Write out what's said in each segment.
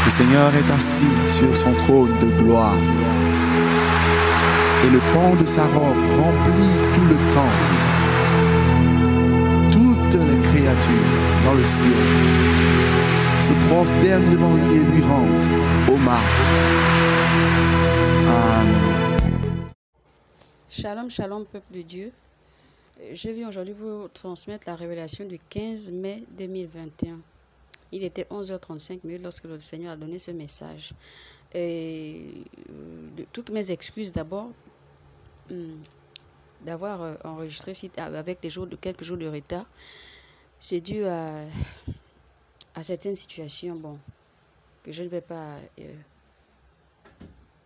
Le Seigneur est assis sur son trône de gloire. Et le pan de sa robe remplit tout le temple. Toutes les créatures dans le ciel se prosternent devant lui et lui rendent hommage. Amen. Shalom, shalom, peuple de Dieu. Je viens aujourd'hui vous transmettre la révélation du 15 mai 2021. Il était 11h35 lorsque le Seigneur a donné ce message. Et toutes mes excuses d'abord d'avoir enregistré avec quelques jours de retard. C'est dû à certaines situations que je ne vais pas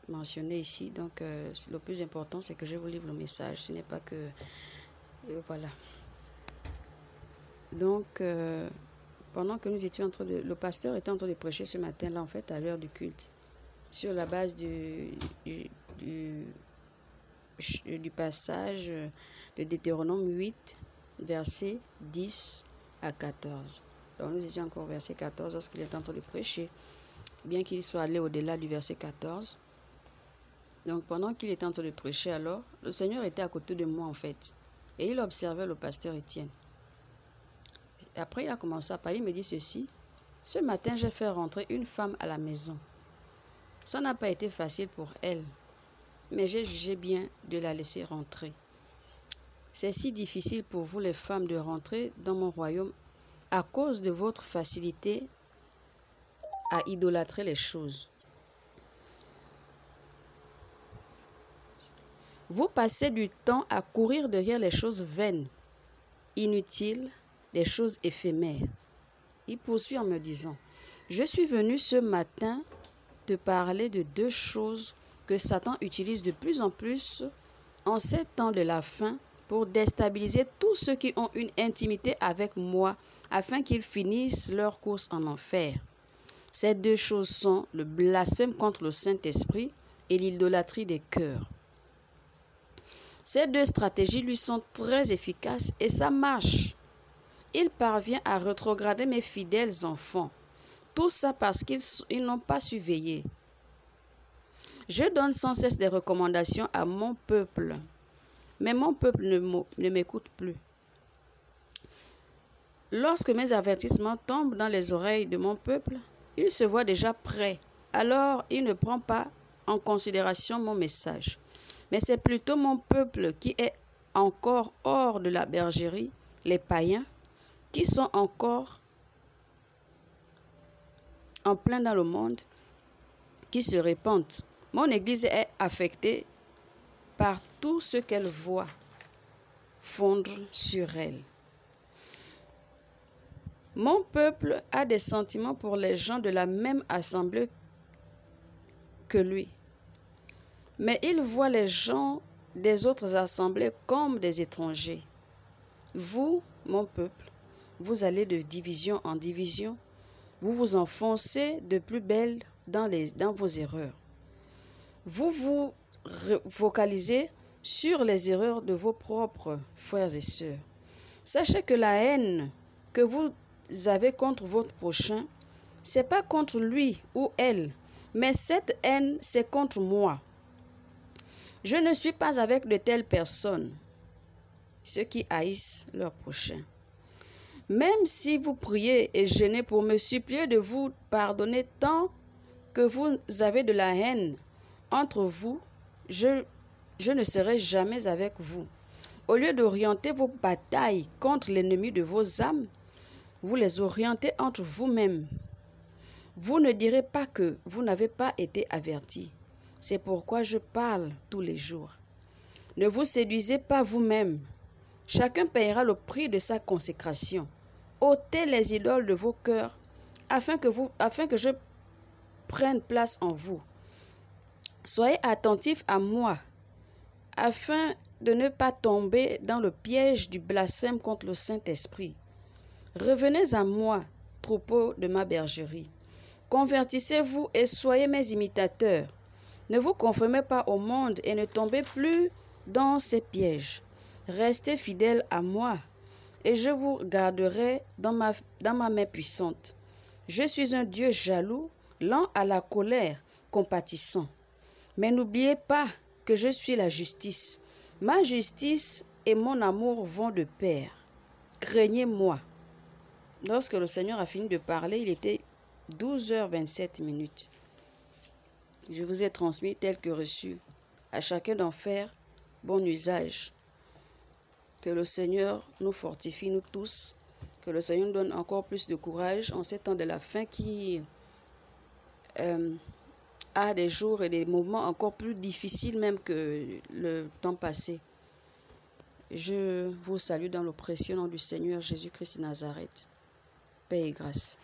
mentionner ici. Donc, le plus important, c'est que je vous livre le message. Ce n'est pas que... voilà. Donc, pendant que nous étions le pasteur était en train de prêcher ce matin-là, en fait, à l'heure du culte, sur la base du passage de Deutéronome 8, versets 10 à 14. Donc, nous étions encore au verset 14 lorsqu'il est en train de prêcher, bien qu'il soit allé au-delà du verset 14. Donc, pendant qu'il était en train de prêcher, alors, le Seigneur était à côté de moi, en fait, et il observait le pasteur Étienne. Après, il a commencé à parler, il me dit ceci. Ce matin, j'ai fait rentrer une femme à la maison. Ça n'a pas été facile pour elle, mais j'ai jugé bien de la laisser rentrer. C'est si difficile pour vous, les femmes, de rentrer dans mon royaume à cause de votre facilité à idolâtrer les choses. Vous passez du temps à courir derrière les choses vaines, inutiles, des choses éphémères. Il poursuit en me disant, je suis venu ce matin te parler de deux choses que Satan utilise de plus en plus en ces temps de la fin pour déstabiliser tous ceux qui ont une intimité avec moi afin qu'ils finissent leur course en enfer. Ces deux choses sont le blasphème contre le Saint-Esprit et l'idolâtrie des cœurs. Ces deux stratégies lui sont très efficaces et ça marche. Il parvient à rétrograder mes fidèles enfants. Tout ça parce qu'ils n'ont pas su veiller. Je donne sans cesse des recommandations à mon peuple. Mais mon peuple ne m'écoute plus. Lorsque mes avertissements tombent dans les oreilles de mon peuple, il se voit déjà prêt. Alors, il ne prend pas en considération mon message. Mais c'est plutôt mon peuple qui est encore hors de la bergerie, les païens, qui sont encore en plein dans le monde, qui se répandent. Mon Église est affectée par tout ce qu'elle voit fondre sur elle. Mon peuple a des sentiments pour les gens de la même assemblée que lui. Mais il voit les gens des autres assemblées comme des étrangers. Vous, mon peuple, vous allez de division en division, vous vous enfoncez de plus belle dans vos erreurs. Vous vous focalisez sur les erreurs de vos propres frères et sœurs. Sachez que la haine que vous avez contre votre prochain, ce n'est pas contre lui ou elle, mais cette haine, c'est contre moi. Je ne suis pas avec de telles personnes, ceux qui haïssent leur prochain. Même si vous priez et jeûnez pour me supplier de vous pardonner tant que vous avez de la haine entre vous, je ne serai jamais avec vous. Au lieu d'orienter vos batailles contre l'ennemi de vos âmes, vous les orientez entre vous-mêmes. Vous ne direz pas que vous n'avez pas été avertis. C'est pourquoi je parle tous les jours. Ne vous séduisez pas vous-même. Chacun paiera le prix de sa consécration. ôtez les idoles de vos cœurs, afin que je prenne place en vous. Soyez attentifs à moi, afin de ne pas tomber dans le piège du blasphème contre le Saint-Esprit. Revenez à moi, troupeau de ma bergerie. Convertissez-vous et soyez mes imitateurs. Ne vous conformez pas au monde et ne tombez plus dans ces pièges. Restez fidèles à moi, et je vous garderai dans ma main puissante. Je suis un Dieu jaloux, lent à la colère, compatissant. Mais n'oubliez pas que je suis la justice. Ma justice et mon amour vont de pair. Craignez-moi. Lorsque le Seigneur a fini de parler, il était 12h27. Je vous ai transmis tel que reçu. À chacun d'en faire bon usage. Que le Seigneur nous fortifie, nous tous. Que le Seigneur nous donne encore plus de courage en ces temps de la fin qui a des jours et des moments encore plus difficiles même que le temps passé. Je vous salue dans le précieux nom du Seigneur Jésus-Christ de Nazareth. Paix et grâce.